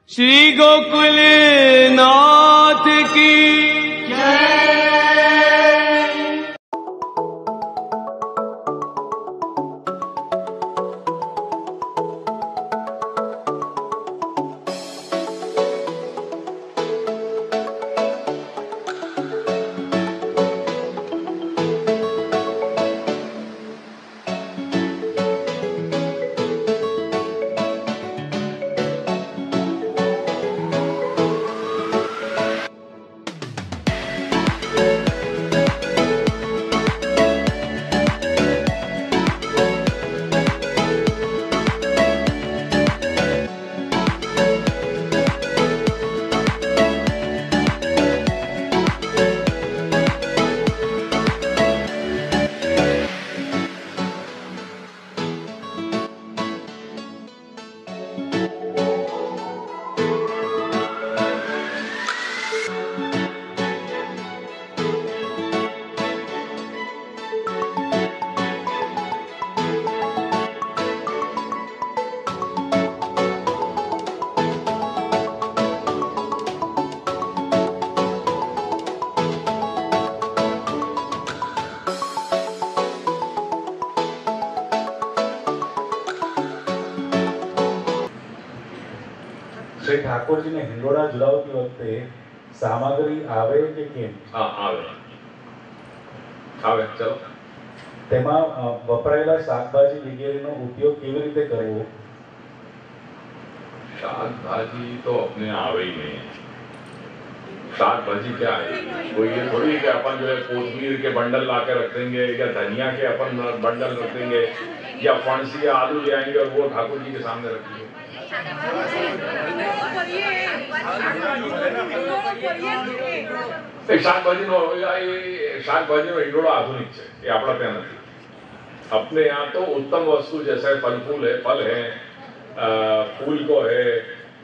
श्री गोकुल नाथ की जय। श्री ठाकुरजी ने हिंडोळा झुलावती वखते सामग्री आवे के केम? हाँ आवे चलो तेमा वपरायेला शाकभाजी वगैरेનો उपयोग કેવી રીતે કરવો? शाकभाजी तो अपने आवे ही नहीं है। शाकभाजी क्या है? कोई ये थोड़ी कि अपन जो है कोथमीर के बंडल ला के रख देंगे या धनिया के अपन बंडल रख देंगे या फणसी या आलू ले आएंगे और वो ठाकुर जी के सामने रख देंगे। शाकभाजी नो हिंडोळा आधुनिक है, ये अपना ત્યાં નથી। अपने यहाँ तो उत्तम वस्तु जैसे फल फूल है, फल है, फूल को है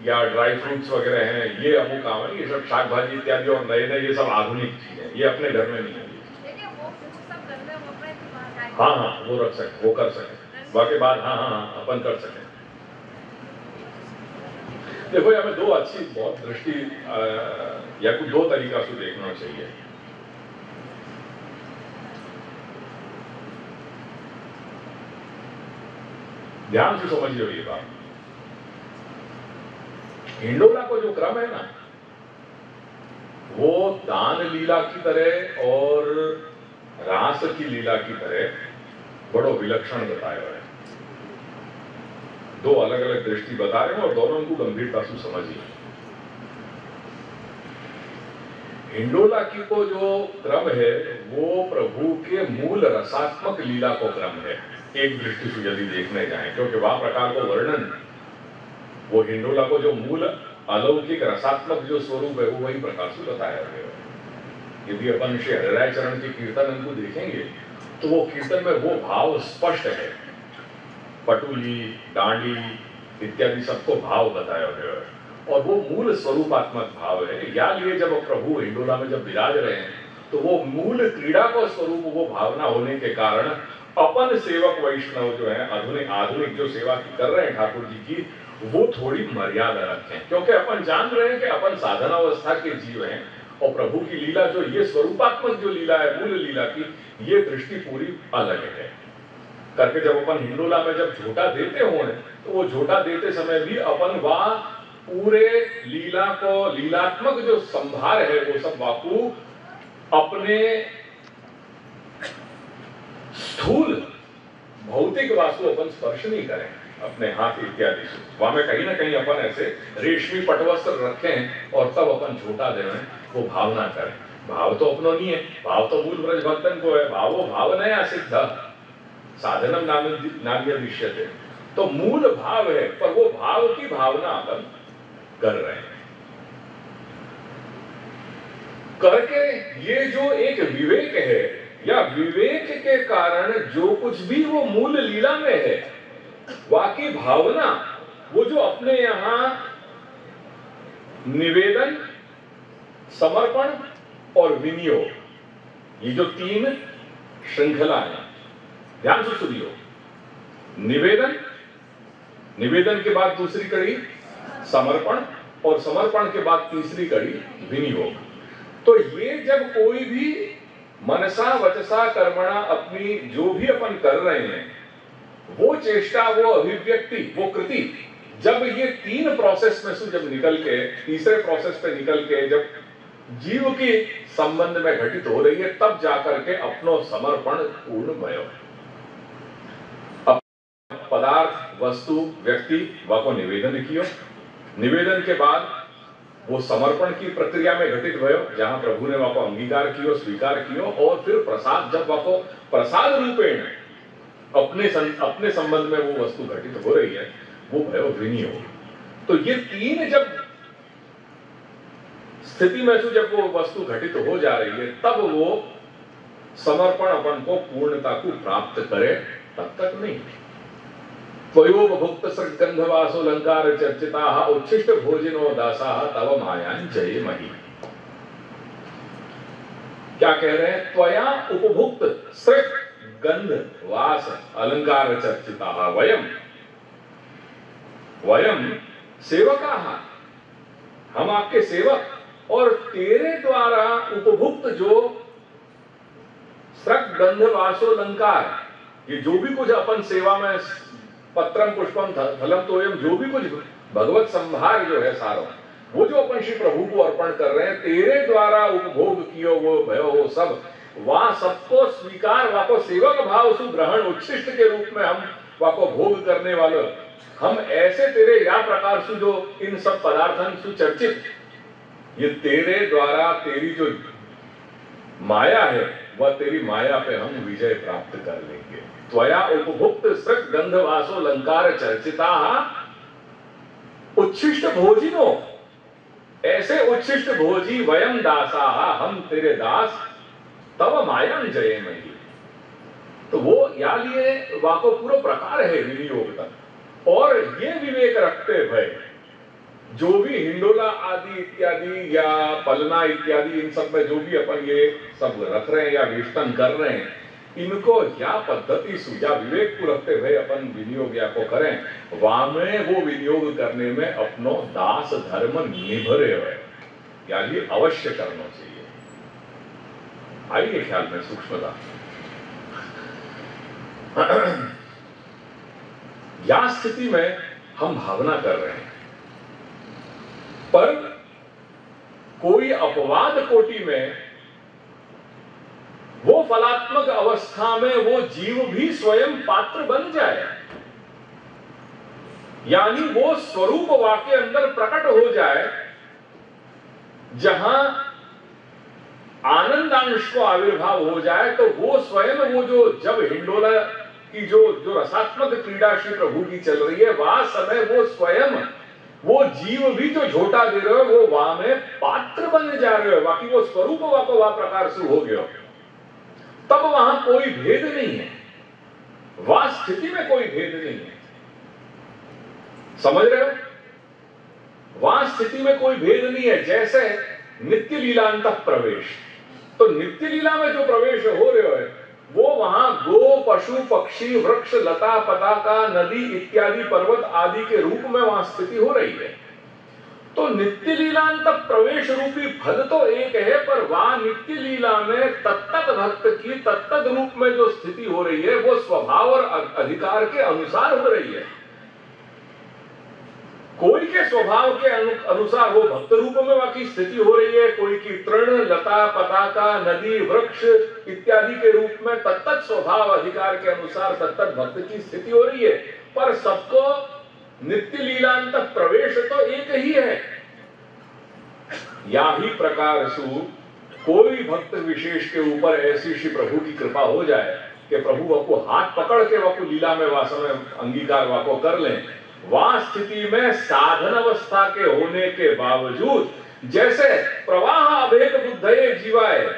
या ड्राई फ्रूट्स वगैरह हैं, ये अमुक काम है। ये सब शाकभाजी इत्यादि और नए नए ये सब आधुनिक चीजें, ये अपने घर में नहीं है। हाँ हाँ वो रख सके, वो कर सके, बाकी बात हाँ हाँ अपन कर सके। देखो हमें दो अच्छी बहुत दृष्टि या कुछ दो तरीका से देखना चाहिए। ध्यान से समझिए ये बात। हिंडोला को जो क्रम है ना, वो दान लीला की तरह और रास की लीला की तरह बड़ो विलक्षण बताया है। दो अलग अलग दृष्टि बता रहे हैं और दोनों को गंभीरता से समझिए। हिंडोला की को जो क्रम है वो प्रभु के मूल रसात्मक लीला को क्रम है, एक दृष्टि से यदि देखने जाएं, क्योंकि वह प्रकार को वर्णन वो हिंडोला को जो मूल अलौकिक रसात्मक जो स्वरूप है वो वही प्रकार से बताया गया है। यदि अपन श्री हरिराय चरण के कीर्तन को देखेंगे तो वो कीर्तन में वो भाव स्पष्ट है। पटुली, डांडी इत्यादि सबको भाव बताया गया है और वो मूल स्वरूपात्मक भाव है। या लिए जब प्रभु हिंडोला में जब विराज रहे हैं तो वो मूल क्रीड़ा का स्वरूप वो भावना होने के कारण अपन सेवक वैष्णव जो है आधुनिक जो सेवा कर रहे हैं ठाकुर जी की, वो थोड़ी मर्यादा रखें, क्योंकि अपन जान रहे हैं कि अपन साधनावस्था के जीव हैं और प्रभु की लीला जो ये स्वरूपात्मक जो लीला है मूल लीला की, ये दृष्टि पूरी अलग है करके जब अपन हिंडोला में जब झोटा देते हो तो वो झोटा देते समय भी अपन वह पूरे लीला को लीलात्मक जो संभार है वो सब वाकु अपने स्थूल भौतिक वास्तु अपन स्पर्श नहीं करें अपने हाथ इत्यादि से। वहां में कहीं ना कहीं अपन ऐसे रेशमी पटवस्त्र रखें और तब अपन झोटा दें, वो भावना करें। भाव तो अपनो नहीं है, भाव तो मूल ब्रज भक्तन को है। भाव वो भाव नया सिद्ध साधनम नान्य दृश्यते, तो मूल भाव है पर वो भाव की भावना अपन कर रहे हैं करके ये जो एक विवेक है या विवेक के कारण जो कुछ भी वो मूल लीला में है वाकी भावना वो जो अपने यहां निवेदन, समर्पण और विनियोग, ये जो तीन श्रृंखला है, ध्यान से सुनियो। निवेदन, निवेदन के बाद दूसरी कड़ी समर्पण और समर्पण के बाद तीसरी कड़ी विनियोग। तो ये जब कोई भी मनसा वचसा कर्मणा अपनी जो भी अपन कर रहे हैं, वो चेष्टा, वो अभिव्यक्ति, वो कृति, जब ये तीन प्रोसेस में से जब निकल के तीसरे प्रोसेस पे निकल के जब जीव के संबंध में घटित हो रही है, तब जाकर के अपनो समर्पण पूर्ण भयो। पदार्थ, वस्तु, व्यक्ति वाको निवेदन कियो, निवेदन के बाद वो समर्पण की प्रक्रिया में घटित भयो, जहां प्रभु ने वाको अंगीकार कियो, स्वीकार कियो, और फिर प्रसाद, जब वाको प्रसाद रूपेण अपने संबंध में वो वस्तु घटित हो रही है, वो भयो विनियोग। तो ये तीन जब स्थिति में से जब वो वस्तु घटित हो जा रही है, तब वो समर्पण अपन को पूर्णता को प्राप्त करे, तब तक नहीं। त्वयोपभुक्त सृगंधवासो अलंकार चर्चिताः उच्छिष्ट भोजिनो दासाः तव मायां जयेमहि। क्या कह रहे हैं? त्वया उपभुक्त सृग गंध वास अलंकार चर्चिताः वयम सेवकाः, हम आपके सेवक, और तेरे द्वारा उपभुक्त जो सृग गंध वासो अलंकार, ये जो भी कुछ अपन सेवा में पत्रम पुष्पम फलम तोयम, जो भी कुछ भगवत संभार जो है सारो, वो जो अपन श्री प्रभु को अर्पण कर रहे हैं, तेरे द्वारा उपभोग कियो वो भयो वो सब, वहां सबको स्वीकार, वाको सेवक भाव सु ग्रहण उच्छिष्ट के रूप में हम वाको भोग करने वाले, हम ऐसे तेरे या प्रकार से जो इन सब पदार्थन सुचर्चित, ये तेरे द्वारा तेरी जो माया है, वह तेरी माया पे हम विजय प्राप्त कर लेंगे। त्वया उपभुक्त सृग गंध वासो अलंकार चर्चिताः उच्छिष्ट भोजिनो, ऐसे उच्छिष्ट भोजी वयम दासाः, हम तेरे दास, तव मायां जयेमहि। तो वो या लिए वाको पूरा प्रकार है विनियोग तक। और ये विवेक रखते हुए जो भी हिंडोला आदि इत्यादि या पलना इत्यादि, इन सब में जो भी अपन ये सब रख रहे हैं या वेष्टन कर रहे हैं, इनको या पद्धति सुझा विवेक को रखते हुए अपन विनियोग या को करें, वहां में वो विनियोग करने में अपनो दास धर्म निभरे हुए, यानी अवश्य करना चाहिए। आइए ख्याल में सूक्ष्मता। या स्थिति में हम भावना कर रहे हैं, पर कोई अपवाद कोटि में वो फलात्मक अवस्था में वो जीव भी स्वयं पात्र बन जाए, यानी वो स्वरूप वाक्य अंदर प्रकट हो जाए, जहां आनंदांश को आविर्भाव हो जाए, तो वो स्वयं वो जो जब हिंडोला की जो रसात्मक क्रीड़ा श्री प्रभु की चल रही है, वह समय वो स्वयं वो जीव भी जो झोटा दे रहे हो, वो वहां में पात्र बन जा रहे हो, बाकी वो स्वरूप वाको वह प्रकार से हो गया, तब वहां कोई भेद नहीं है, वह स्थिति में कोई भेद नहीं है। समझ रहे हो? वहां स्थिति में कोई भेद नहीं है। जैसे नित्य लीलांत प्रवेश, तो नित्य लीला में जो प्रवेश हो रहे हो, वो वहां गो पशु पक्षी वृक्ष लता पताका नदी इत्यादि पर्वत आदि के रूप में वहां स्थिति हो रही है। तो नित्य लीलांत प्रवेश रूपी फल तो एक है, पर वहां नित्य लीला में तत्त भक्त की तत्त रूप में जो स्थिति हो रही है, वो स्वभाव और अधिकार के अनुसार हो रही है। कोई के स्वभाव के अनुसार वो भक्त रूप में बाकी स्थिति हो रही है, कोई की तृण लता पताका नदी वृक्ष इत्यादि के रूप में तत्त स्वभाव अधिकार के अनुसार तत्त भक्त की स्थिति हो रही है, पर सबको नित्य लीलांत प्रवेश तो एक ही है। या ही प्रकार सु कोई भक्त विशेष के ऊपर ऐसी श्री प्रभु की कृपा हो जाए कि प्रभु वको हाथ पकड़ के वको लीला में वासना में अंगीकार वको कर लें, वह स्थिति में साधन अवस्था के होने के बावजूद, जैसे प्रवाह अभेद बुद्धये जीवाय,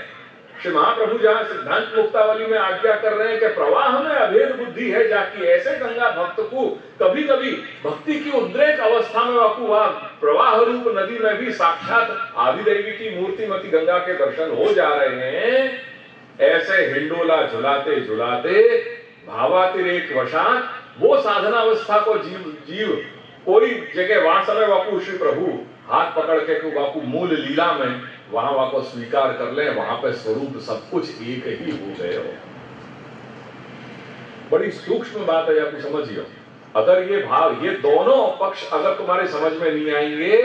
श्री महाप्रभु जहां सिद्धांत मुक्तावली में आज्ञा कर रहे हैं कि प्रवाह में अभेद बुद्धि है जाकी, ऐसे गंगा भक्त को कभी कभी भक्ति की उद्रेक अवस्था में वाकु वह प्रवाह रूप नदी में भी साक्षात आदिदेवी की मूर्तिमती गंगा के दर्शन हो जा रहे हैं। ऐसे हिंडोला झुलाते झुलाते भावातिरेक वशात वो साधना अवस्था को जीव कोई जगह वहां समय वाकु श्री प्रभु हाथ पकड़ के वाकु मूल लीला में वहां वाको स्वीकार कर ले, वहां पे स्वरूप सब कुछ एक ही हो गए हो। बड़ी सूक्ष्म बात है, आपको समझिए। अगर ये भाव, ये दोनों पक्ष अगर तुम्हारे समझ में नहीं आएंगे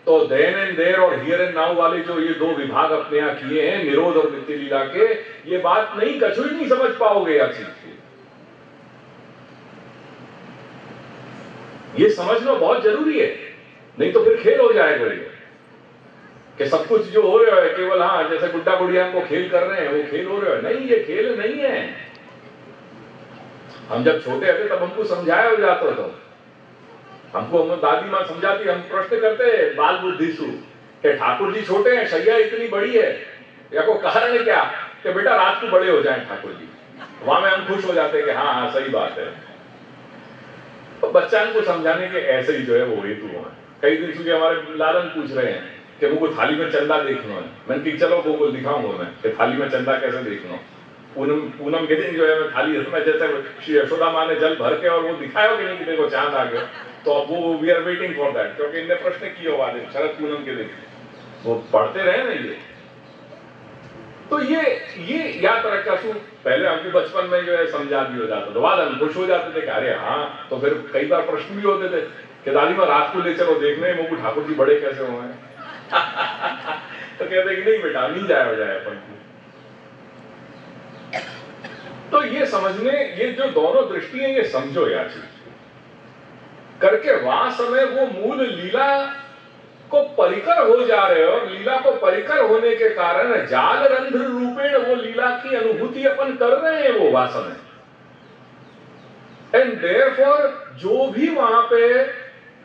तो देन एंड देयर और हियर एंड नाउ वाले जो ये दो विभाग अपने यहां किए हैं, निरोध और नित्य लीला के, ये बात नहीं, कछु ही नहीं समझ पाओगे यार चीज की। ये समझना बहुत जरूरी है, नहीं तो फिर खेल हो जाएगा ये कि सब कुछ जो हो रहा है केवल, हाँ जैसे गुड्डा गुड़िया को खेल कर रहे हैं वो खेल हो रहा है। नहीं, ये खेल नहीं है। हम जब छोटे थे तब हमको समझाया हो जाता था, हमको हम दादी माँ समझाती, हम प्रश्न करते बाल बुद्धिसु कि ठाकुर जी छोटे हैं, शैया इतनी बड़ी है, या को कारण है क्या कि बेटा रात को बड़े हो जाएं ठाकुर जी। वहां में हम खुश हो जाते हैं कि हाँ हाँ सही बात है। तो बच्चा को समझाने के ऐसे ही जो है वो हेतु है। कई दिन से हमारे लालन पूछ रहे हैं कि मुझको थाली में चंदा देखना है। मैंने कहा चलो वो दिखाऊंगा मैं कि थाली में चंदा कैसे देखना। पूनम के दिन जो है मैं थाली में, जैसे श्री यशोदा माँ ने जल भर के और वो दिखाया कि नहीं कि देखो चांद आ गया, तो अब वो we are waiting for that, क्योंकि इनने प्रश्न किए बाद शरद पूनम के दिन वो पढ़ते रहे ना ये। तो ये याद रखा सु पहले हमको बचपन में जो है समझा भी हो जाता, तो बाद हम खुश हो जाते थे कि अरे हाँ। तो फिर कई बार प्रश्न भी होते थे कि दादी माँ रात को ले चलो देखने मुझको ठाकुर जी बड़े कैसे हुए हैं। तो कहते कि नहीं बेटा नहीं जाए हो जाए अपन को। तो ये समझने, ये जो दोनों दृष्टि है ये समझो यार चीज करके, वहां समय वो मूल लीला को परिकर हो जा रहे हो, और लीला को परिकर होने के कारण जाल रंध्र रूपेण वो लीला की अनुभूति अपन कर रहे हैं वो वासना में। एंड देयरफॉर जो भी वहां पे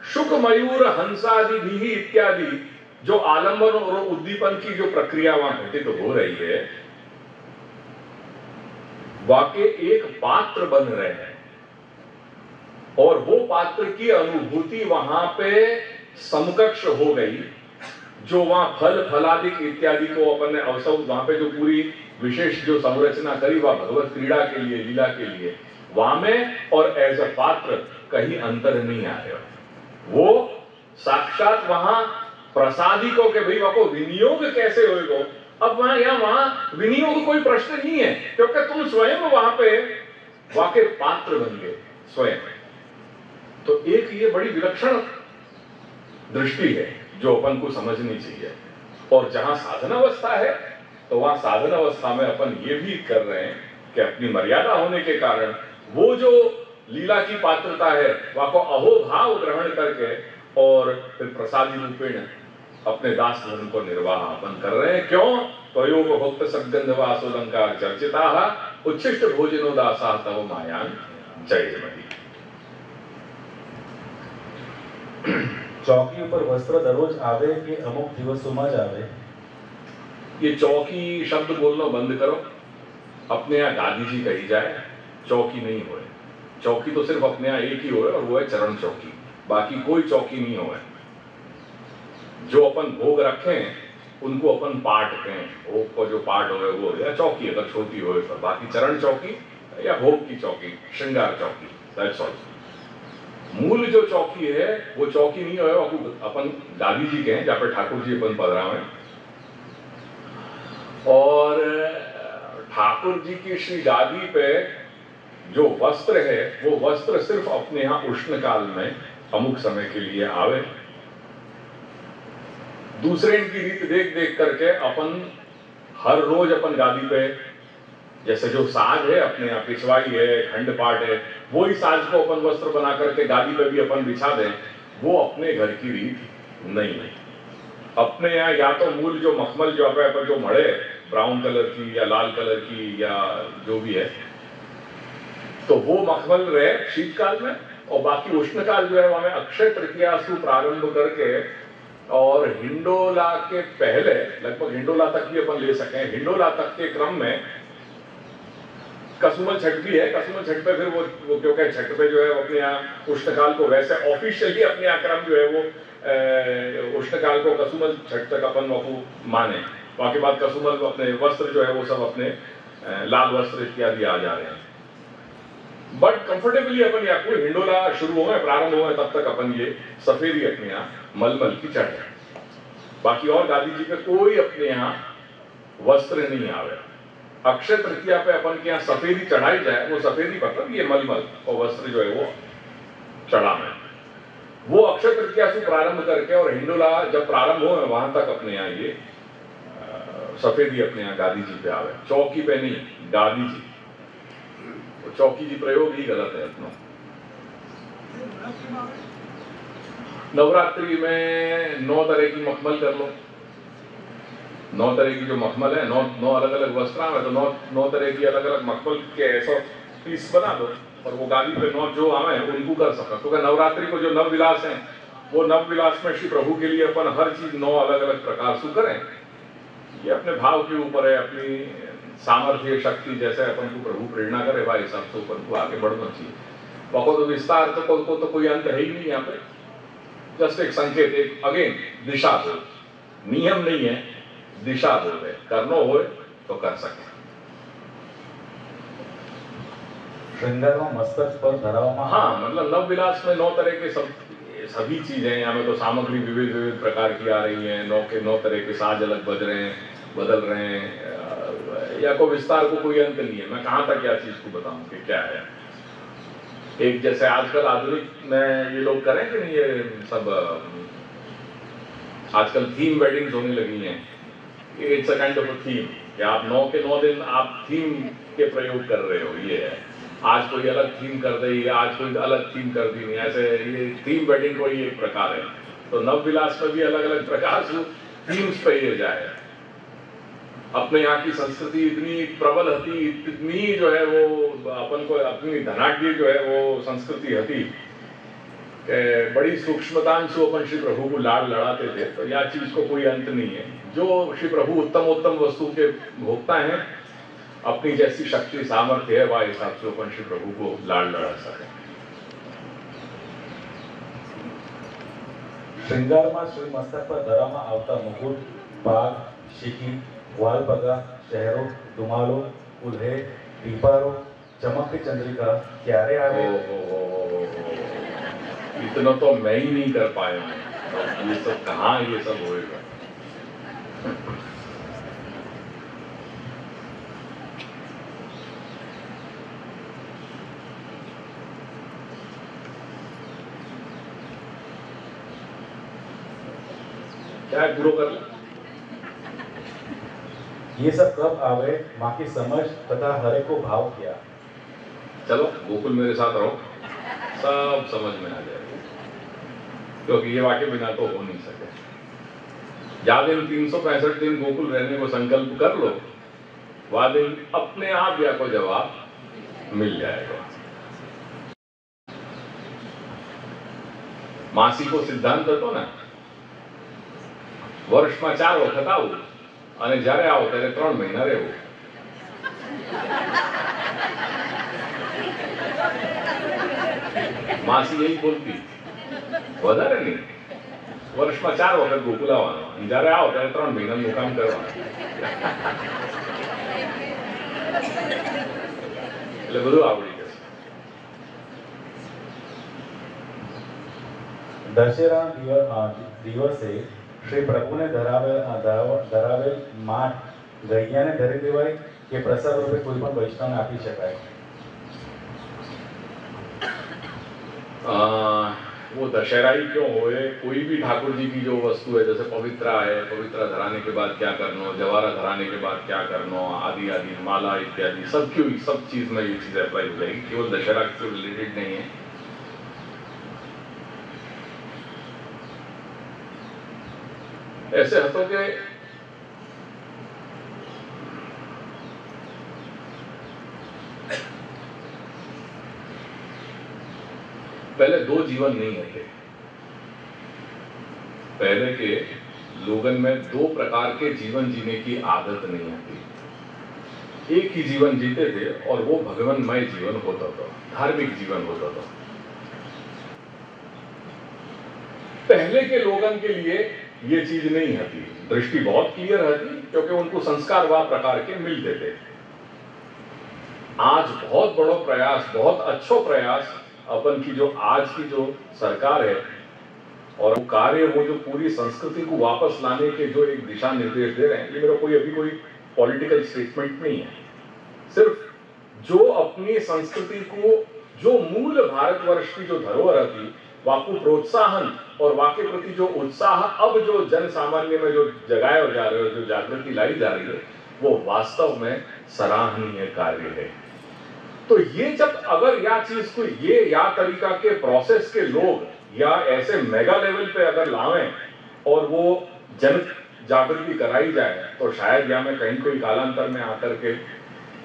शुक मयूर हंसादि भी इत्यादि जो आलंबन और उद्दीपन की जो प्रक्रिया वहां घटित तो हो रही है, वाके एक पात्र बन रहे हैं, और वो पात्र की अनुभूति वहां पे समकक्ष हो गई। जो वहां फल फलादिक इत्यादि को अपन ने अवसर, वहां पे जो पूरी विशेष जो संरचना करी वह भगवत क्रीड़ा के लिए, लीला के लिए, वहां में और एज अ पात्र कहीं अंतर नहीं आ रहे। वो साक्षात वहां प्रसादिकों के भाई वहां विनियोग कैसे होगा। अब वहां विनियोग कोई प्रश्न नहीं है, क्योंकि तुम स्वयं वहां पे वाके पात्र बन गए स्वयं। तो एक ये बड़ी विलक्षण दृष्टि है जो अपन को समझनी चाहिए। और जहां साधन अवस्था है तो वहां साधन अवस्था में अपन ये भी कर रहे हैं कि अपनी मर्यादा होने के कारण वो जो लीला की पात्रता है वहां को अहोभाव ग्रहण करके और फिर प्रसादी रूपेण अपने दास धर्म को निर्वाह अपन कर रहे हैं। क्यों? त्वयोग भक्त सद्गंधवासोलंकार चर्चिता उच्छिष्ट भोजनो दासा तव मायान जयमती। चौकी ऊपर वस्त्र दररोज आवे कि अमुक दिवसों જ आवे। ये चौकी शब्द बोलना बंद करो। अपने यहाँ गादी जी कही जाए, चौकी नहीं होए। चौकी तो सिर्फ अपने यहाँ एक ही होए और वो है चरण चौकी, बाकी कोई चौकी नहीं होए। जो अपन भोग रखें उनको अपन पाठ कहें, भोग को जो पाठ होए वो या चौकी अगर छोटी होए, पर बाकी चरण चौकी या भोग की चौकी, श्रृंगार चौकी, दैट्स ऑल। मूल जो चौकी है वो चौकी नहीं है, अपन गादी जी कहें जहाँ पे ठाकुर जी अपन पधरा में। और ठाकुर जी की श्री गादी पे जो वस्त्र है वो वस्त्र सिर्फ अपने यहाँ उष्ण काल में अमुक समय के लिए आवे। दूसरे इनकी रीत देख देख करके अपन हर रोज अपन गादी पे, जैसे जो साज है अपने यहाँ पिछवाई है, खंड पाठ है, वो ही साज को अपन वस्त्र बना करके गादी पे भी अपन बिछा दें, वो अपने घर की रीत नहीं है। अपने यहाँ या तो मूल जो मखमल जो अपन जो मड़े ब्राउन कलर की या लाल कलर की या जो भी है, तो वो मखमल रहे शीतकाल में, और बाकी उष्ण काल जो है वहां अक्षय तृतीया से प्रारंभ करके और हिंडोला के पहले लगभग हिंडोला तक भी अपन ले सकें। हिंडोला तक के क्रम में कसुमल छठ भी है। कसुमल छठ पे फिर वो क्योंकि छठ पे जो है अपने यहाँ उष्णकाल को वैसे ऑफिशियली अपने यहाँ क्रम जो है वो उष्णकाल को कसुमल छठ तक अपन माने। बाकी बाद कसुमल अपने वस्त्र जो है वो सब अपने लाल वस्त्र इत्यादि आ जा रहे हैं। बट कंफर्टेबली अपन या कोई हिंडोला शुरू हो प्रारंभ हो तब तक अपन ये सफेदी अपने यहाँ मलमल की चढ़ है। बाकी और गांधी जी पे कोई अपने यहाँ वस्त्र नहीं आवे। अक्षय तृतीया पे अपन के यहाँ सफेदी चढ़ाई जाए, वो सफेदी मतलब ये मलमल और वस्त्र जो है वो चढ़ाना, वो अक्षय तृतीया से प्रारंभ करके और हिंडोला जब प्रारंभ हो वहां तक अपने यहाँ ये सफेदी अपने यहाँ गांधी जी पे आवे, चौकी पे नहीं, गांधी जी। तो चौकी जी प्रयोग ही गलत है अपना। नवरात्रि में 9 तरह की मखमल कर लो, 9 तरह की जो मखमल है, 9 अलग अलग वस्त्र है, तो 9 तरह की अलग अलग मखमल के ऐसा पीस बना दो और वो गाली पे 9 जो आवे उनको कर सकता। तो क्या नवरात्रि को जो नव विलास है, वो नव विलास में श्री प्रभु के लिए अपन हर चीज 9 अलग अलग प्रकार से करें। ये अपने भाव के ऊपर है, अपनी सामर्थ्य शक्ति जैसे अपन को प्रभु प्रेरणा करे भाई सब से अपन को आगे बढ़ना चाहिए। वको तो विस्तार तो कोई अंत है ही नहीं यहाँ पे, जस्ट एक संकेत, एक अगेन दिशा दो, नियम नहीं है, दिशा दो है, करनो हो तो कर सके। श्रृंगार में मस्तक पर धरावमा, हाँ मतलब नव विलास में 9 तरह के सभी चीजें यहाँ में तो सामग्री विविध विविध प्रकार की आ रही है, 9 तरह के साज अलग बज रहे हैं, बदल रहे हैं, या कोई विस्तार को कोई अंत नहीं है। मैं कहाँ तक क्या चीज को बताऊं कि क्या है। एक जैसे आजकल आधुनिक में ये लोग करें कि नहीं, ये सब आजकल थीम वेडिंग्स होने लगी हैं। It's a kind of a theme कि आप 9 के 9 दिन आप थीम के प्रयोग कर रहे हो। ये है आज कोई अलग थीम कर दी, आज कोई अलग थीम कर दी, नहीं ऐसे ये थीम वेडिंग कोई एक प्रकार है। तो नव विलास में भी अलग अलग प्रकार से थीम्स पे ये जाए। अपने यहाँ की संस्कृति इतनी प्रबल हती, इतनी जो है वो अपन को अपनी धनाढ्य जो है वो संस्कृति हती, बड़ी सूक्ष्मतांशु अपन श्री प्रभु को लाड़ लड़ाते थे। तो यह चीज को कोई अंत नहीं है। जो श्री प्रभु उत्तम उत्तम वस्तु के भोक्ता हैं, अपनी जैसी शक्ति सामर्थ्य है वह हिसाब से अपन श्री प्रभु को लाड़ लड़ा सके। श्रृंगार में श्री मस्तक पर धरावमा आवता मुकुट, पाग, शिकी, वालपगा, शहरो, दुमालो, उल्हे, टीपारो, चमकती चंद्रिका क्यारे आवे? इतना तो मैं ही नहीं कर पाया हूँ, ये सब कहाँ ये सब होएगा। क्या गुरु कर ले? ये सब कब आवे, माँ की समझ तथा हरे को भाव किया। चलो गोकुल मेरे साथ रहो, सब समझ में आ जाएगा, क्योंकि ये वाक्य बिना तो हो नहीं सके। या दिन 365 दिन गोकुल रहने को संकल्प कर लो, वह दिन अपने आप या को जवाब मिल जाएगा। मासी को सिद्धांत હતો ને, વર્ષમાં 4 વખત આવું અને જ્યારે આવો ત્યારે 3 મહિના રહેવું। માસી यही बोलती, વધારે નહીં, વર્ષમાં 4 વખત ગોકુલ આવવાનો અને જ્યારે આવો ત્યારે 3 મહિના મુકામ કરવાનો। એટલે બધું આવડી જશે। दशहरा दिवसे श्री प्रभु ने धरावेल माठ गैया ने धरी देवाय के प्रसाद रूपे कोई पण वैष्णव ने आपी शकाय? वो दशहरा ही क्यों होए, कोई भी ठाकुर जी की जो वस्तु है, जैसे पवित्रा है, पवित्रा धराने के बाद क्या करना, जवारा धराने के बाद क्या करना, आदि आदि माला इत्यादि सब क्यों, सब चीज में ये चीज अप्लाई हो जाएगी, केवल दशहरा से रिलेटेड नहीं है। ऐसे हतों के पहले 2 जीवन नहीं होते। पहले के लोगन में 2 प्रकार के जीवन जीने की आदत नहीं आती। एक ही जीवन जीते थे और वो भगवानमय जीवन होता था, धार्मिक जीवन होता था। पहले के लोगन के लिए ये चीज नहीं होती, दृष्टि बहुत क्लियर होती, क्योंकि उनको संस्कार व प्रकार के मिलते थे। आज बहुत बड़ा प्रयास, बहुत अच्छा प्रयास अपन की जो आज की जो सरकार है, और वो कार्य, वो जो पूरी संस्कृति को वापस लाने के जो एक दिशा निर्देश दे रहे हैं, ये मेरा कोई पॉलिटिकल स्टेटमेंट नहीं है। सिर्फ जो अपनी संस्कृति को, जो मूल भारतवर्ष की जो धरोहर थी, वाकु प्रोत्साहन और वाके प्रति जो उत्साह अब जो जन सामान्य में जो जगाया जा रहे हो, जो जागृति लाई जा रही है, वो वास्तव में सराहनीय कार्य है। तो ये जब अगर या चीज को ये या तरीका के प्रोसेस के लोग या ऐसे मेगा लेवल पे अगर लावें और वो जन जागृति कराई जाए, तो शायद या में कहीं कोई कालांतर में आकर के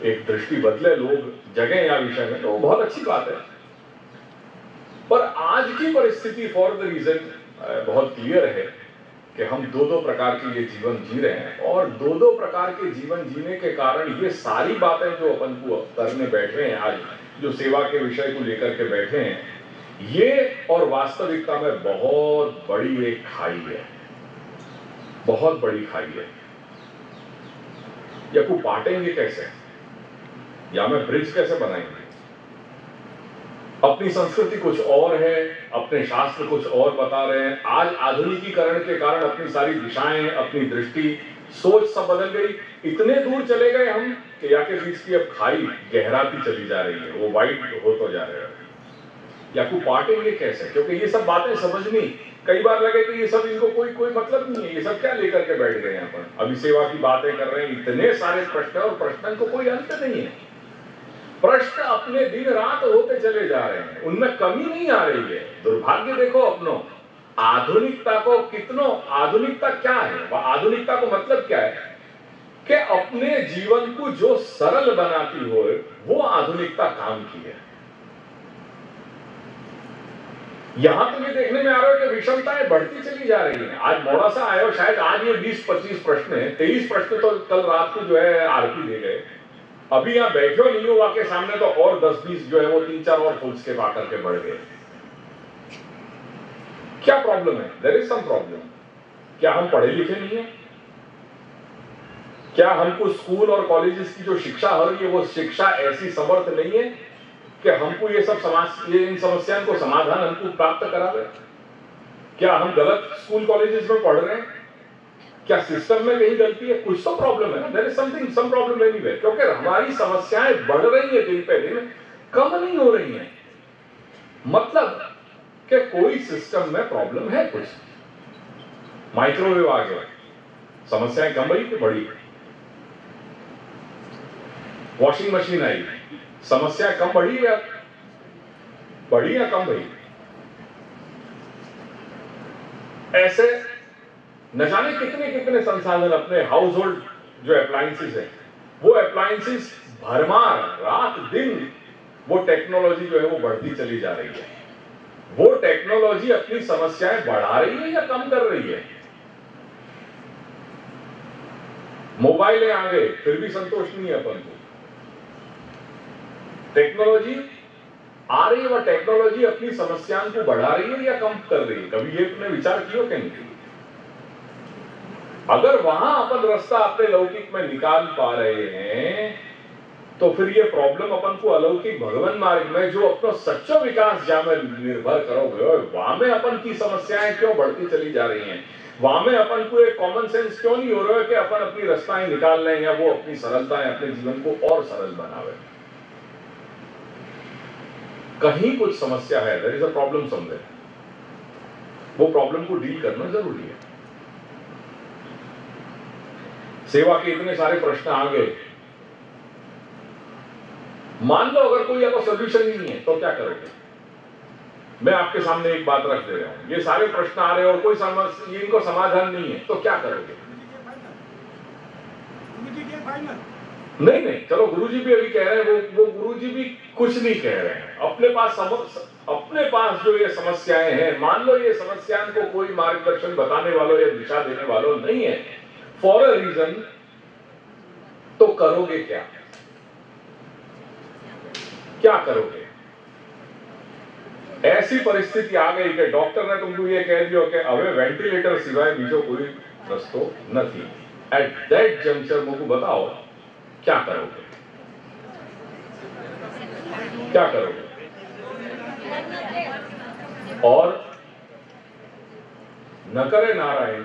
एक दृष्टि बदले, लोग जगह या विषय में, तो वो बहुत अच्छी बात है। पर आज की परिस्थिति फॉर द रीजन बहुत क्लियर है कि हम दो प्रकार के ये जीवन जी रहे हैं, और दो प्रकार के जीवन जीने के कारण ये सारी बातें जो अपन को करने बैठे हैं आज, जो सेवा के विषय को लेकर के बैठे हैं, ये और वास्तविकता में बहुत बड़ी एक खाई है, बहुत बड़ी खाई है। या को बांटेंगे कैसे, या में ब्रिज कैसे बनाएंगे? अपनी संस्कृति कुछ और है, अपने शास्त्र कुछ और बता रहे हैं। आज आधुनिकीकरण के कारण अपनी सारी दिशाएं, अपनी दृष्टि, सोच सब बदल गई। इतने दूर चले गए हम कि या के बीच की अब खाई गहराती चली जा रही है, वो वाइड हो तो जा रहे हैं। या को बांटेंगे कैसे? क्योंकि ये सब बातें समझनी, कई बार लगे कि ये सब इनको कोई मतलब नहीं है, ये सब क्या लेकर के बैठ गए हैं अपन। अभी सेवा की बातें कर रहे हैं, इतने सारे प्रश्न, और प्रश्न को कोई अंत नहीं है। प्रश्न अपने दिन रात होते चले जा रहे हैं, उनमें कमी नहीं आ रही है। दुर्भाग्य देखो अपनों, आधुनिकता को कितनों, आधुनिकता क्या है, वह आधुनिकता को मतलब क्या है कि अपने जीवन को जो सरल बनाती हो, वो आधुनिकता काम की है। यहां तो ये देखने में आ रहा है कि विषमताएं बढ़ती चली जा रही हैं। आज मोड़ा सा आया, शायद आज ये 20-25 प्रश्न है, 23 प्रश्न तो कल रात को जो है आरती दे गए। अभी यहाँ बैठो नहीं हुआ के सामने तो और 10-20 जो है वो 3-4 और फुल स्केप आकर के बढ़ गए। क्या प्रॉब्लम है? There is some problem. क्या हम पढ़े लिखे नहीं है? क्या हमको स्कूल और कॉलेजेस की जो शिक्षा हो रही है, वो शिक्षा ऐसी समर्थ नहीं है कि हमको ये सब इन समस्याओं को समाधान हमको प्राप्त करा रहे? क्या हम गलत स्कूल कॉलेजेस में पढ़ रहे हैं? क्या सिस्टम में कहीं गलती है? कुछ तो प्रॉब्लम है ना, there is something, some problem anywhere. क्योंकि हमारी समस्याएं बढ़ रही है दिन पे दिन, कम नहीं हो रही हैं। मतलब कि कोई सिस्टम में प्रॉब्लम है कुछ। माइक्रोवेव आ गया, समस्याएं कम हुई कि बढ़ी? वॉशिंग मशीन आई, समस्या कम बढ़ी या कम बढ़ी? ऐसे न जाने कितने कितने संसाधन अपने हाउस होल्ड जो अप्लायंसेस है, वो अप्लायंसेस भरमार रात दिन वो टेक्नोलॉजी जो है वो बढ़ती चली जा रही है। वो टेक्नोलॉजी अपनी समस्याएं बढ़ा रही है या कम कर रही है? मोबाइलें आ गए, फिर भी संतोष नहीं है अपन को। टेक्नोलॉजी आ रही है, वह टेक्नोलॉजी अपनी समस्याओं को बढ़ा रही है या कम कर रही है? कभी ये तुमने विचार किया कि नहीं? अगर वहां अपन रास्ता अपने लौकिक में निकाल पा रहे हैं, तो फिर ये प्रॉब्लम अपन को अलौकिक भगवान मार्ग में जो अपना सच्चा विकास जहां में निर्भर करोगे, वहां में अपन की समस्याएं क्यों बढ़ती चली जा रही हैं? वहां में अपन को एक कॉमन सेंस क्यों नहीं हो रहा है कि अपन अपनी रास्ताएं निकाल लें या वो अपनी सरलताएं अपने जीवन को और सरल बनावे? कहीं कुछ समस्या है, there is a problem somewhere. वो प्रॉब्लम को डील करना जरूरी है। सेवा के इतने सारे प्रश्न आ गए, मान लो अगर कोई आपको सोल्यूशन ही नहीं है तो क्या करोगे? मैं आपके सामने एक बात रख दे रहा हूं, ये सारे प्रश्न आ रहे हैं और कोई इनको समाधान नहीं है, तो क्या करोगे? नहीं, चलो गुरुजी भी अभी कह रहे हैं, वो गुरुजी भी कुछ नहीं कह रहे हैं। अपने पास जो ये समस्याएं हैं, मान लो ये समस्याओं को कोई मार्गदर्शन बताने वालों या दिशा देने वालों नहीं है फॉर अ रीजन, तो करोगे क्या? क्या करोगे? ऐसी परिस्थिति आ गई कि डॉक्टर ने तुमको ये कह दिया कि अब वेंटिलेटर सिवाय बीजो कोई रस्तो नहीं। एट दैट जंक्चर मुझको बताओ क्या करोगे? क्या करोगे? और न करे नारायण,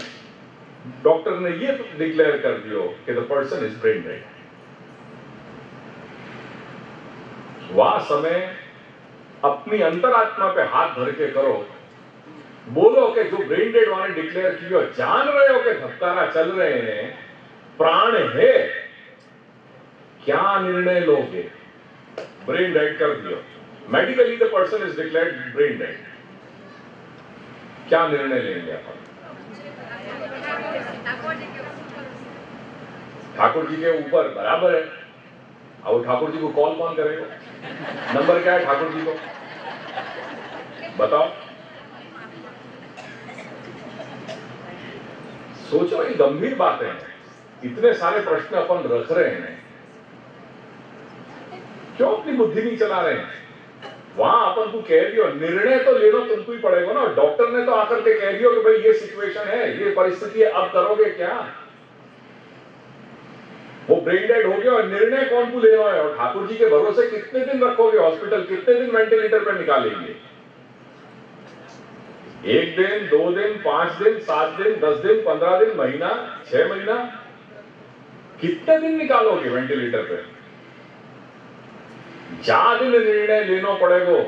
डॉक्टर ने ये डिक्लेयर कर दियो कि the person is brain dead, वह समय अपनी अंतरात्मा पे हाथ धर के करो, बोलो कि जो ब्रेन डेड वाले डिक्लेयर किया, जान रहे हो कि धबकारा चल रहे हैं, प्राण है, क्या निर्णय लोगे? ब्रेन डेड कर दियो, medically the person is declared brain dead, क्या निर्णय लेंगे अपन? ठाकुर जी के ऊपर बराबर है। अब ठाकुर जी को कॉल कौन करेगा? नंबर क्या है ठाकुर जी को, बताओ? सोचो, ये गंभीर बातें हैं, इतने सारे प्रश्न अपन रख रहे हैं, क्यों अपनी बुद्धि नहीं चला रहे हैं? वहां अपन को कह दियो, निर्णय तो लेना तुमको ही पड़ेगा ना। डॉक्टर ने तो आकर के कह दियो कि भाई ये सिचुएशन है, ये परिस्थिति है, अब करोगे क्या? वो ब्रेन डेड हो गया और निर्णय कौन को लेना है? और ठाकुर जी के भरोसे कितने दिन रखोगे हॉस्पिटल, कितने दिन वेंटिलेटर पर निकालेंगे? 1 दिन, 2 दिन, 5 दिन, 7 दिन, 10 दिन, 15 दिन, महीना, 6 महीना, कितने दिन निकालोगे वेंटिलेटर पे? जा दिन निर्णय लेना पड़ेगा,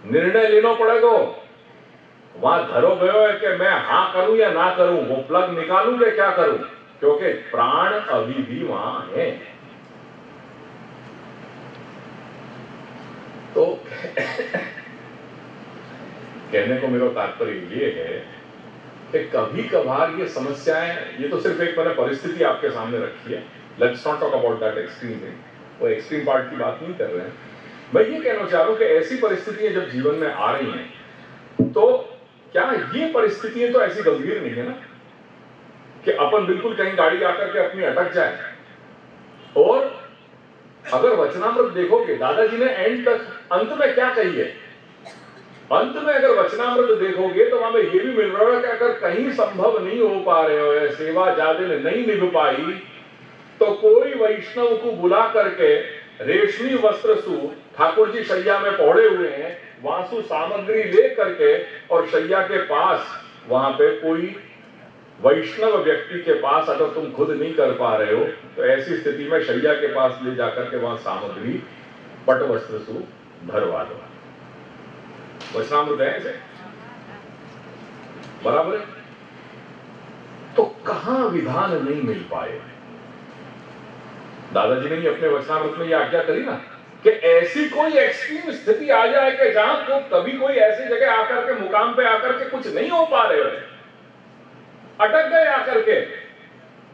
निर्णय लेना पड़ेगा। वहां धरो गयो है कि मैं हाँ करूं या ना करूं, वो प्लग निकालूं या क्या करूं, क्योंकि प्राण अभी भी वहां है। तो कहने को मेरा तात्पर्य ये है कि कभी कभार ये समस्याएं, ये तो सिर्फ एक मैंने परिस्थिति आपके सामने रखी है, let's not talk about that extreme thing, वो एक्सट्रीम पार्ट की बात नहीं कर रहे हैं। मैं ये कहना चाह रहा हूं कि ऐसी परिस्थितियां जब जीवन में आ रही हैं, तो क्या ये परिस्थितियां तो ऐसी गंभीर नहीं है ना कि अपन बिल्कुल कहीं गाड़ी आकर के अपनी अटक जाए। और अगर वचनामृत देखोगे, दादाजी ने एंड तक अंत में क्या कही है, अंत में अगर वचनामृत देखोगे तो वहां में ये भी मिल रहा है कि अगर कहीं संभव नहीं हो पा रहे हो, सेवा ज्यादा नहीं निभ पाई, तो कोई वैष्णव को बुला करके रेशमी वस्त्र सु, ठाकुर जी शैया में पौड़े हुए हैं, वासु सामग्री ले करके, और शैया के पास वहां पे कोई वैष्णव व्यक्ति के पास अगर तुम खुद नहीं कर पा रहे हो, तो ऐसी स्थिति में शैया के पास ले जाकर के वहां सामग्री पट वस्त्र सु भरवा दो। वचनामृत है ऐसे, बराबर है। तो कहां विधान नहीं मिल पाए? दादाजी ने अपने वचनामृत में यह आज्ञा करी ना कि ऐसी कोई एक्सट्रीम स्थिति आ जाए कि जहां को कभी कोई ऐसी जगह आकर के, मुकाम पे आकर के कुछ नहीं हो पा रहे हो, अटक गए आकर के,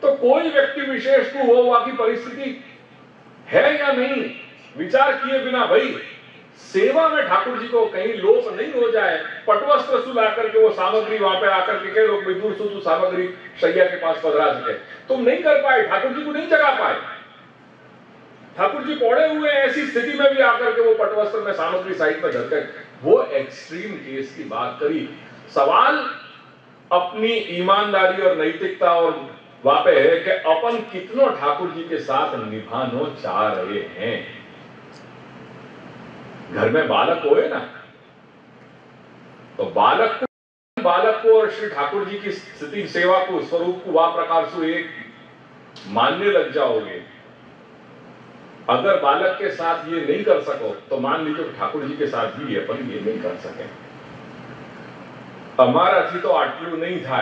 तो कोई व्यक्ति विशेष को वो वहां की परिस्थिति है या नहीं, विचार किए बिना भाई सेवा में ठाकुर जी को कहीं लोप नहीं हो जाए, पटवस्त्र सुला करके वो सामग्री वहां पे आकर के कई लोग मजदूर सुतु सामग्री शैया के पास पधरा सके, तुम नहीं कर पाए, ठाकुर जी को नहीं जगा पाए, ठाकुर जी पौड़े हुए ऐसी स्थिति में भी आकर के वो पटवस्त्र में सामग्री साइड में धरकर, वो एक्सट्रीम केस की बात करी। सवाल अपनी ईमानदारी और नैतिकता और वहां पे है कि अपन कितनों ठाकुर जी के साथ निभानो चाह रहे हैं। घर में बालक होए ना, तो बालक को और श्री ठाकुर जी की स्थिति सेवा को, स्वरूप को वह प्रकार से एक मानने लग जाओगे। अगर बालक के साथ ये नहीं कर सको तो मान लीजिए ठाकुर जी के साथ भी अपन ये नहीं कर सके। हमारा थी तो आटलू नहीं था,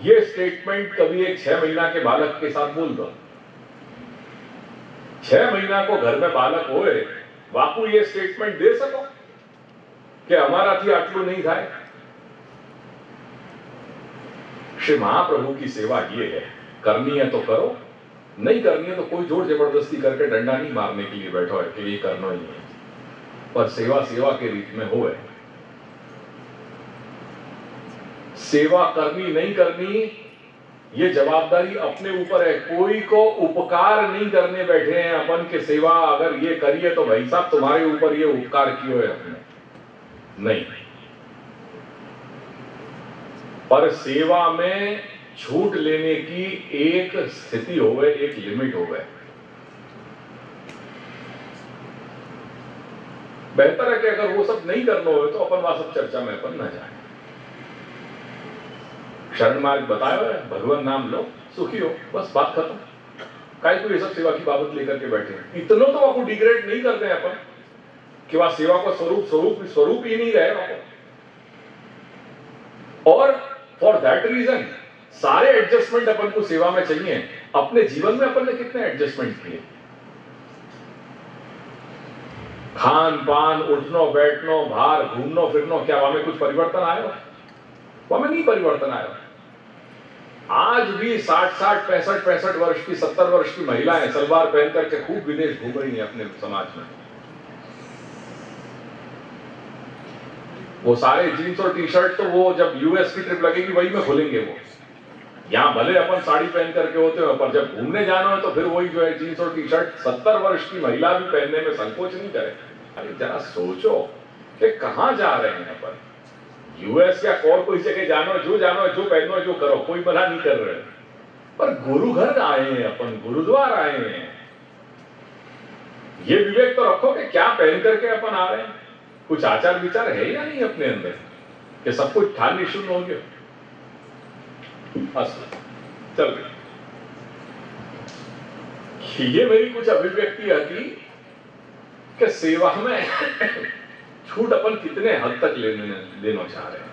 ये स्टेटमेंट कभी एक 6 महीना के बालक के साथ बोल दो। 6 महीना को घर में बालक होए, बापू ये स्टेटमेंट दे सको कि हमारा थी आटलू नहीं था। श्री महाप्रभु की सेवा ये है, करनी है तो करो, नहीं करनी है तो कोई जोर जबरदस्ती करके डंडा नहीं मारने के लिए बैठो है कि ये करना ही है, पर सेवा सेवा के रीत में हो। सेवा करनी नहीं करनी ये जवाबदारी अपने ऊपर है। कोई को उपकार नहीं करने बैठे हैं अपन के सेवा अगर ये करिए तो भाई साहब तुम्हारे ऊपर ये उपकार किए हुए अपने नहीं, पर सेवा में छूट लेने की एक स्थिति होवे, एक लिमिट होवे। बेहतर है कि अगर वो सब नहीं करना हो तो अपन वहां सब चर्चा में अपन न जाए। शरण मार्ग बताया है, भगवान नाम लो, सुखी हो, बस बात खत्म। काहे को ये सब सेवा की बाबत लेकर के बैठे हैं? इतना तो आपको डिग्रेड नहीं करते हैं अपन कि वह सेवा को स्वरूप ही नहीं रहे वहां। और फॉर दैट रीजन सारे एडजस्टमेंट अपन को सेवा में चाहिए। अपने जीवन में अपन ने कितने एडजस्टमेंट किए? खान पान, उठनो बैठनो, बाहर घूमनो फिरनो, क्या वहां में कुछ परिवर्तन आया? वहां में नहीं परिवर्तन आया। आज भी 60 65 वर्ष की 70 वर्ष की महिलाएं सलवार पहन करके खूब विदेश घूम रही हैं अपने समाज में। वो सारे जीन्स और टी शर्ट तो वो जब यूएस की ट्रिप लगेगी वही में खुलेंगे। वो यहां भले अपन साड़ी पहन करके होते हो, पर जब घूमने जाना हो तो फिर वही जो है जीन्स और टी शर्ट 70 वर्ष की महिला भी पहनने में संकोच नहीं करे। अरे जरा सोचो कि कहां जा रहे हैं अपन। यूएस या और कोई जगह जानो, जो पहनो, जो करो, कोई मना नहीं कर रहे, पर गुरु घर आए हैं अपन, गुरुद्वार आए हैं। ये विवेक तो रखो कि क्या पहन करके अपन आ रहे हैं। कुछ आचार विचार है या नहीं अपने अंदर कि सब कुछ ठान शून्य हो गया। चल गई। ये मेरी कुछ अभिव्यक्ति थी कि सेवा में छूट अपन कितने हद तक लेना चाह रहे हैं।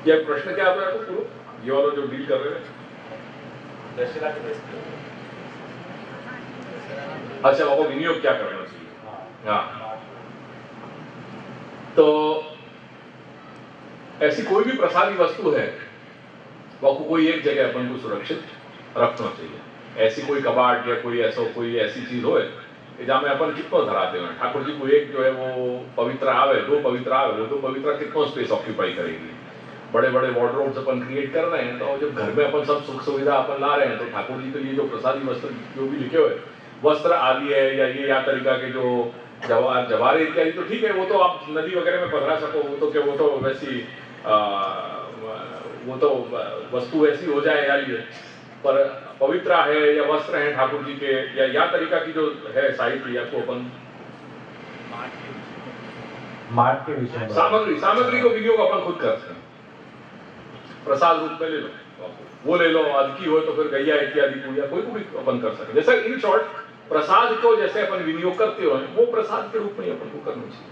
यह प्रश्न क्या आप पूरा ये वाला जो डील कर रहे हैं? अच्छा, वो विनियोग क्या करना चाहिए? हाँ, तो ऐसी कोई भी प्रसादी वस्तु है वो कोई एक जगह अपन को सुरक्षित रखना चाहिए। ऐसी कोई कबाट या कोई ऐसी चीज हो जहां में अपन कितना धराते हैं। ठाकुर जी को एक जो है वो पवित्र आवे, दो पवित्र आवे, वो दो पवित्र कितना स्पेस ऑक्यूपाई करेगी। बड़े बड़े वार्डरोब्स अपन क्रिएट कर रहे हैं, तो जब घर में अपन सब सुख सुविधा अपन ला रहे हैं, तो ठाकुर जी के लिए जो प्रसादी वस्त्र जो भी लिखे हुए वस्त्र आदि है या ये या तरीका के जो जवारे इत्यादि, तो ठीक है, वो तो आप नदी वगैरह में पधरा सको, वो तो क्या, वो तो वैसी वो तो वस्तु ऐसी हो जाए यार ये। पर पवित्र है या वस्त्र हैं ठाकुर जी के या तरीका की जो है साहित्य या को अपन मार्ग के विषय सामग्री को विनियोग अपन खुद करते हैं। प्रसाद रूप में ले लो, वो ले लो, अदकी हो तो फिर गैया इत्यादि पूजा कोई को भी अपन कर सकते। जैसे इन शॉर्ट प्रसाद को जैसे अपन विनियोग करते हो, वो प्रसाद के रूप में अपन को करना चाहिए।